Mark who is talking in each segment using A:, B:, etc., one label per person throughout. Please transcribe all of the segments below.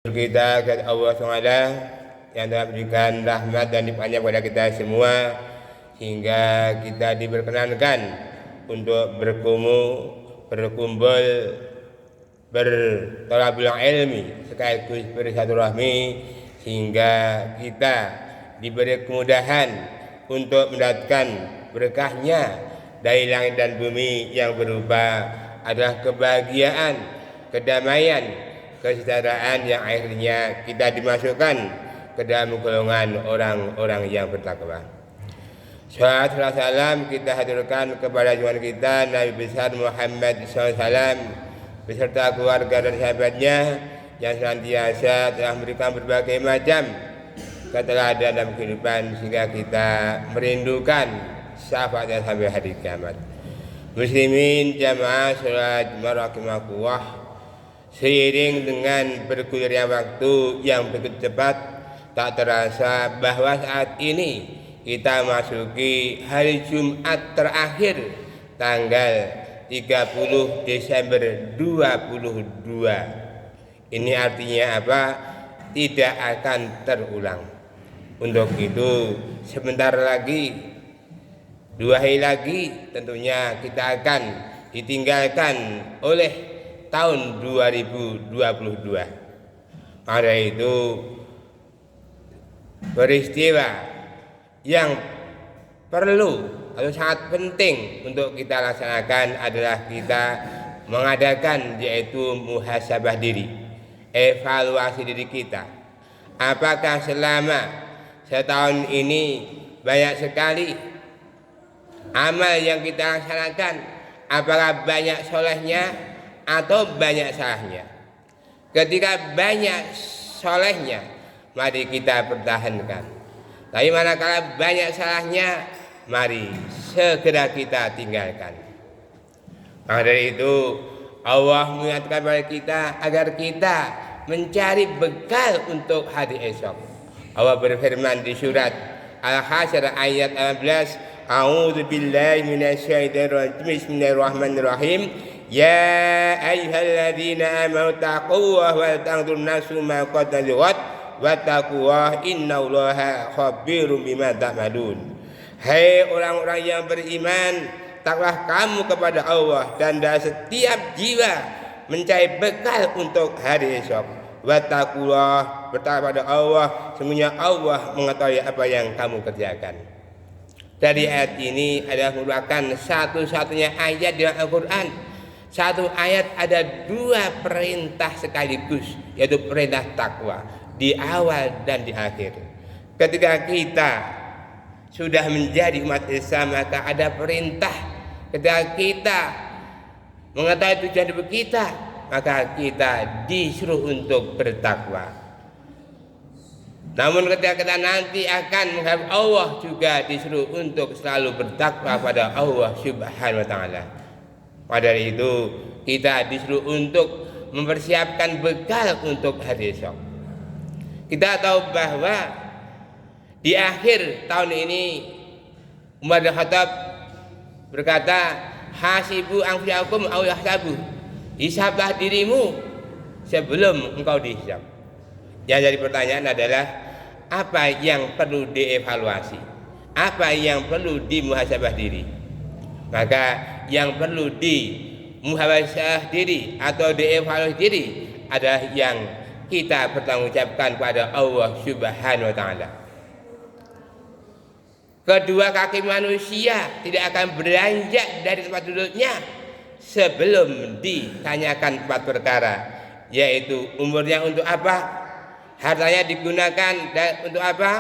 A: Kita kepada Allah SWT yang telah berikan rahmat dan nikmatnya kepada kita semua, hingga kita diperkenankan untuk berkumpul bertolak ilmi sekaligus bersilaturahmi, sehingga kita diberi kemudahan untuk mendapatkan berkahnya dari langit dan bumi yang berupa adalah kebahagiaan, kedamaian, kesejahteraan yang akhirnya kita dimasukkan ke dalam golongan orang-orang yang bertakwa. Salawat dan salam kita haturkan kepada junjungan kita Nabi besar Muhammad SAW beserta keluarga dan sahabatnya yang senantiasa telah memberikan berbagai macam keteladanan dalam kehidupan, sehingga kita merindukan syafaatnya sampai hari kiamat. Muslimin jamaah salat rahimakumullah, seiring dengan bergulirnya waktu yang begitu cepat, tak terasa bahwa saat ini kita masuki hari Jumat terakhir tanggal 30 Desember 2022. Ini artinya apa? Tidak akan terulang. Untuk itu sebentar lagi, 2 hari lagi tentunya kita akan ditinggalkan oleh tahun 2022. Pada itu peristiwa yang perlu atau sangat penting untuk kita laksanakan adalah kita mengadakan yaitu muhasabah diri, evaluasi diri kita. Apakah selama setahun ini banyak sekali amal yang kita laksanakan, apakah banyak solehnya atau banyak salahnya? Ketika banyak solehnya, mari kita pertahankan. Tapi manakala banyak salahnya, mari segera kita tinggalkan. Maka dari itu Allah mengingatkan kepada kita agar kita mencari bekal untuk hari esok. Allah berfirman di surat Al-Hasyr ayat 11, A'udzu billahi minasyaitonir rajim. Bismillahirrahmanirrahim. Ya ayyuhalladzina amanu taqullaha wa tanzur nafsum ma qaddamat lighad wattaqullaha innallaha khabirum bima ta'malun. Hai orang-orang yang beriman, takwalah kamu kepada Allah dan setiap jiwa mencari bekal untuk hari esok. Wattaqullaha, bertakwa pada Allah, sesungguhnya Allah mengetahui apa yang kamu kerjakan. Dari ayat ini adalah merupakan satu-satunya ayat di Al-Quran. Satu ayat ada 2 perintah sekaligus, yaitu perintah takwa di awal dan di akhir. Ketika kita sudah menjadi umat Islam, maka ada perintah. Ketika kita mengetahui tujuan hidup kita, maka kita disuruh untuk bertakwa. Namun ketika kita nanti akan menghadap Allah, juga disuruh untuk selalu bertakwa pada Allah Subhanahu wa Ta'ala. Pada itu kita disuruh untuk mempersiapkan bekal untuk hari esok. Kita tahu bahwa di akhir tahun ini Umar bin Khattab berkata, hasibu anfusakum aw yahsabu, hisablah dirimu sebelum engkau dihisab. Yang jadi pertanyaan adalah apa yang perlu dievaluasi, apa yang perlu dimuhasabah diri. Maka yang perlu dimuhasabah diri atau dievaluasi diri adalah yang kita bertanggungjawabkan kepada Allah Subhanahu wa Ta'ala. Kedua kaki manusia tidak akan beranjak dari tempat duduknya sebelum ditanyakan 4 perkara, yaitu umurnya untuk apa, hartanya digunakan untuk apa,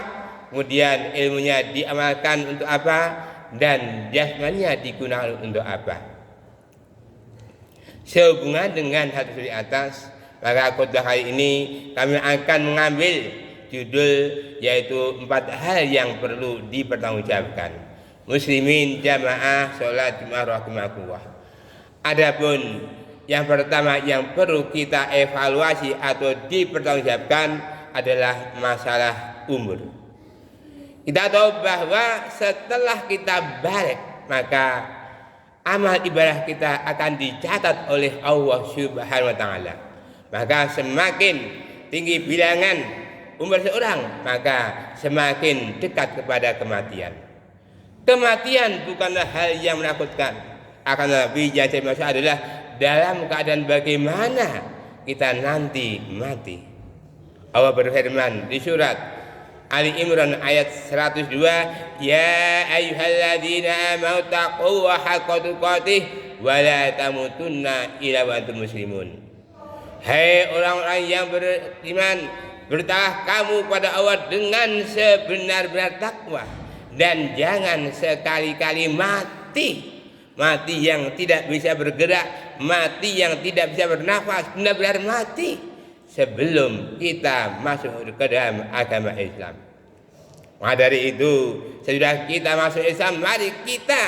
A: kemudian ilmunya diamalkan untuk apa, dan jasmaninya digunakan untuk apa. Sehubungan dengan hadis di atas, maka khutbah kali ini kami akan mengambil judul yaitu 4 hal yang perlu dipertanggungjawabkan. Muslimin jamaah salat Jumat rahimakumullah. Adapun yang pertama yang perlu kita evaluasi atau dipertanggungjawabkan adalah masalah umur. Kita tahu bahwa setelah kita balik, maka amal ibadah kita akan dicatat oleh Allah Subhanahu wa Ta'ala. Maka semakin tinggi bilangan umur seorang, maka semakin dekat kepada kematian. Kematian bukanlah hal yang menakutkan, akan tetapi yang saya maksud adalah dalam keadaan bagaimana kita nanti mati. Allah berfirman di surat Ali Imran ayat 102, ya ayyuhalladzina amanu taqullaha haqqa tuqatih wa la tamutunna illa wa antum muslimun. Hai orang-orang yang beriman, bertakwalah kamu pada Allah dengan sebenar-benar takwa, dan jangan sekali-kali mati yang tidak bisa bergerak, mati yang tidak bisa bernafas, benar-benar mati sebelum kita masuk ke dalam agama Islam. Maka dari itu, sesudah kita masuk Islam, mari kita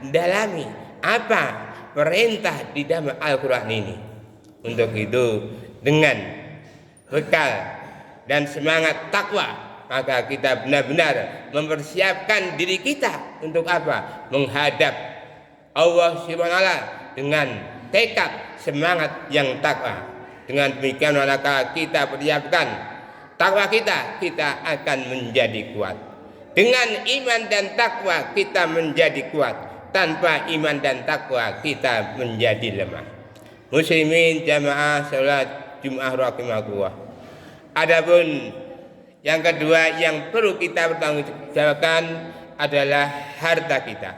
A: dalami apa perintah di dalam Al-Quran ini. Untuk itu, dengan bekal dan semangat takwa, maka kita benar-benar mempersiapkan diri kita untuk apa? Menghadap Allah SWT dengan tekad semangat yang takwa. Dengan demikian maka kita persiapkan takwa kita akan menjadi kuat. Dengan iman dan takwa kita menjadi kuat. Tanpa iman dan takwa kita menjadi lemah. Muslimin jamaah salat Jumat rahimakumullah. Adapun yang kedua yang perlu kita pertanggungjawabkan adalah harta kita.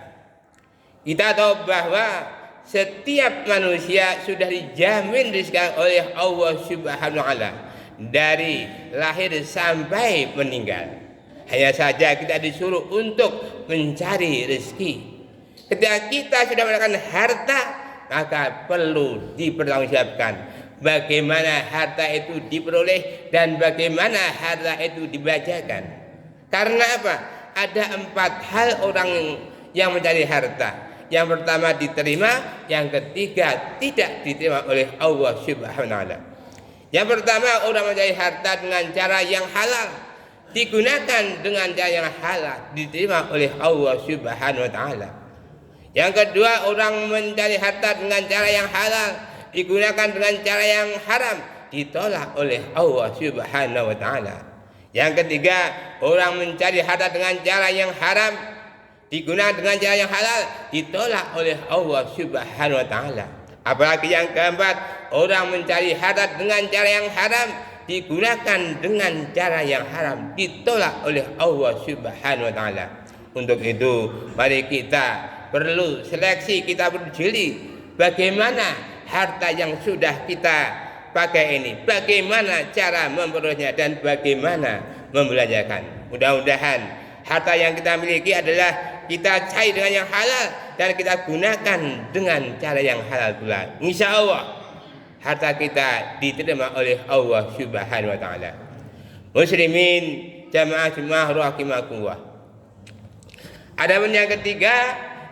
A: Kita tahu bahwa setiap manusia sudah dijamin rezeki oleh Allah Subhanahu wa taala dari lahir sampai meninggal. Hanya saja kita disuruh untuk mencari rezeki. Ketika kita sudah mendapatkan harta, maka perlu dipertanggungjawabkan bagaimana harta itu diperoleh dan bagaimana harta itu dibelanjakan. Karena apa? Ada 4 hal orang yang mencari harta. Yang pertama diterima, yang ketiga tidak diterima oleh Allah Subhanahu wa taala. Yang pertama, orang mencari harta dengan cara yang halal, digunakan dengan cara yang halal, diterima oleh Allah Subhanahu wa taala. Yang kedua, orang mencari harta dengan cara yang halal, digunakan dengan cara yang haram, ditolak oleh Allah Subhanahu wa taala. Yang ketiga, orang mencari harta dengan cara yang haram, digunakan dengan cara yang halal, ditolak oleh Allah Subhanahu wa taala. Apalagi yang keempat, orang mencari harta dengan cara yang haram, digunakan dengan cara yang haram, ditolak oleh Allah Subhanahu wa taala. Untuk itu, mari kita perlu seleksi, kita perlu jeli bagaimana harta yang sudah kita pakai ini, bagaimana cara memperolehnya dan bagaimana membelanjakan. Mudah-mudahan harta yang kita miliki adalah kita cari dengan yang halal dan kita gunakan dengan cara yang halal pula. Insya Allah harta kita diterima oleh Allah Subhanahu wa taala. Muslimin jamaah Jumat rahimakumullah. Adapun yang ketiga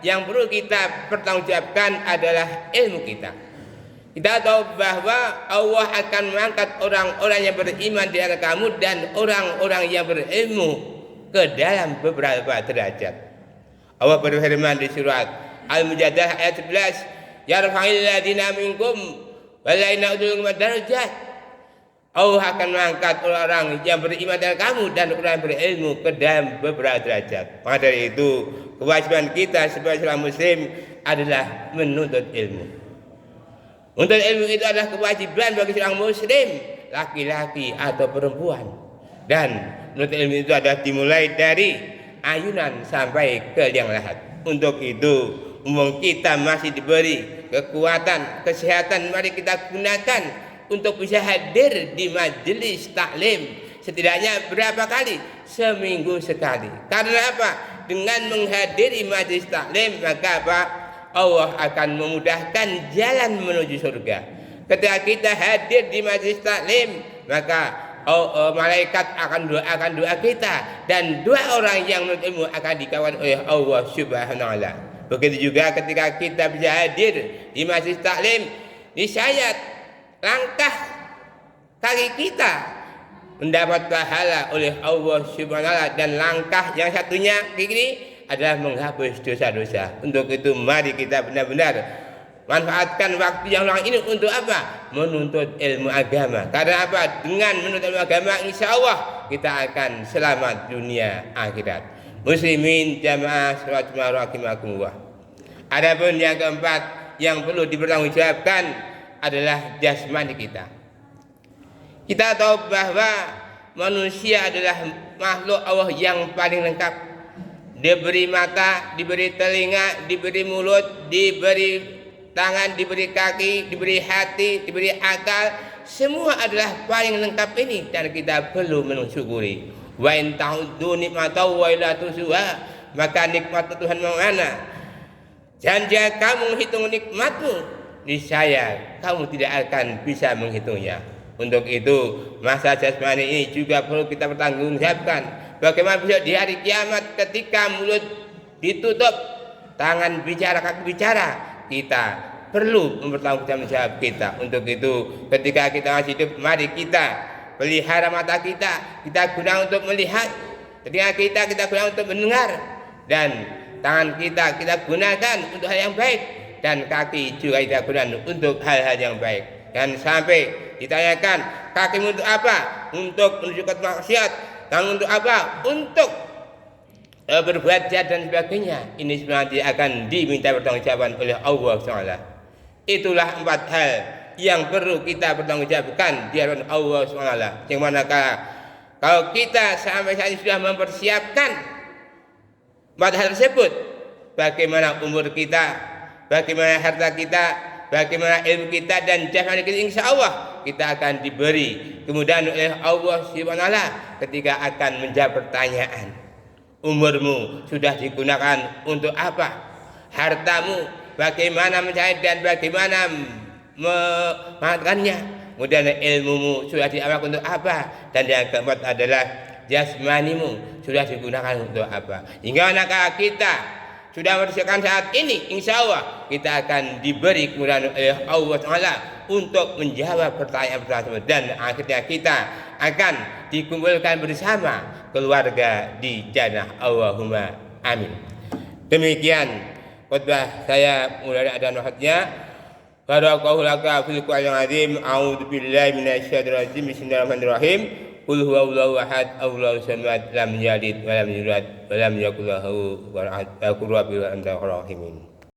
A: yang perlu kita pertanggungjawabkan adalah ilmu kita. Kita tahu bahwa Allah akan mengangkat orang-orang yang beriman di antara kamu dan orang-orang yang berilmu ke dalam beberapa derajat. Allah berfirman di surat Al-Mujadalah ayat 11, yarfa'il ladzina minkum walaina udul darajat. Allah akan mengangkat orang yang beriman dari kamu dan orang yang berilmu ke dalam beberapa derajat. Maka dari itu, kewajiban kita sebagai seorang muslim adalah menuntut ilmu. Menuntut ilmu itu adalah kewajiban bagi seorang muslim, laki-laki atau perempuan. Dan menuntut ilmu itu adalah dimulai dari ayunan sampai ke liang lahat. Untuk itu, umum kita masih diberi kekuatan, kesehatan, mari kita gunakan untuk bisa hadir di majelis taklim setidaknya berapa kali? Seminggu sekali. Karena apa? Dengan menghadiri majelis taklim maka apa? Allah akan memudahkan jalan menuju surga. Ketika kita hadir di majelis taklim, maka malaikat akan doakan doa kita dan doa orang yang menurut ilmu akan dikawal oleh Allah Subhanahu wa taala. Begitu juga ketika kita bisa hadir di majelis taklim, niscaya langkah kaki kita mendapat pahala oleh Allah Subhanahu wa taala dan langkah yang satunya ini adalah menghapus dosa-dosa. Untuk itu mari kita benar-benar Manfaatkan waktu yang luang ini untuk apa? Menuntut ilmu agama. Karena apa? Dengan menuntut ilmu agama, insya Allah kita akan selamat dunia akhirat. Muslimin jamaah salat rahimakumullah. Adapun yang keempat yang perlu dipertanggungjawabkan adalah jasmani kita. Kita tahu bahwa manusia adalah makhluk Allah yang paling lengkap. Diberi mata, diberi telinga, diberi mulut, diberi tangan, diberi kaki, diberi hati, diberi akal, semua adalah paling lengkap ini dan kita perlu mensyukuri. Wa in ta'uddu nikmatallahi la tuhsuha, maka nikmat Tuhan mana? Dan jika kamu menghitung nikmatmu, niscaya kamu tidak akan bisa menghitungnya. Untuk itu masa jasmani ini juga perlu kita pertanggungjawabkan. Bagaimana besok di hari kiamat ketika mulut ditutup, tangan bicara, kaki bicara, kita perlu mempertanggungjawab kita. Untuk itu ketika kita masih hidup, mari kita pelihara mata kita guna untuk melihat, telinga kita guna untuk mendengar, dan tangan kita gunakan untuk hal yang baik, dan kaki juga kita gunakan untuk hal-hal yang baik. Dan sampai ditanyakan, kakimu untuk apa? Untuk menunjukkan maksiat. Tangan untuk apa? Untuk berbuat jahat dan sebagainya. Ini sebenarnya akan diminta pertanggungjawaban oleh Allah SWT. Itulah 4 hal yang perlu kita pertanggungjawabkan di hadapan Allah SWT. Yang manakah kalau kita sampai saat ini sudah mempersiapkan 4 hal tersebut, bagaimana umur kita, bagaimana harta kita, bagaimana ilmu kita dan jasmani kita, insya Allah kita akan diberi kemudahan oleh Allah SWT ketika akan menjawab pertanyaan. Umurmu sudah digunakan untuk apa? Hartamu bagaimana mencari dan bagaimana memanfaatkannya? Kemudian ilmumu sudah diamalkan untuk apa? Dan yang keempat adalah jasmanimu sudah digunakan untuk apa? Hingga manakah kita sudah mempersiapkan saat ini, insya Allah kita akan diberi kemudahan oleh Allah Taala untuk menjawab pertanyaan-pertanyaan tersebut, dan akhirnya kita akan dikumpulkan bersama keluarga di jannah. Allahumma amin. Demikian khutbah saya mulai ada nasihatnya. Barakallahu laka fil Qur'anil azim. A'udzu billahi minasyaitonir rajim. Bismillahirrahmanirrahim. Qul huwallahu ahad, Allahu samad, lam yalid wa lam yulad wa lam yakul lahu kufuwan ahad. Qul rabbil anta rahimin.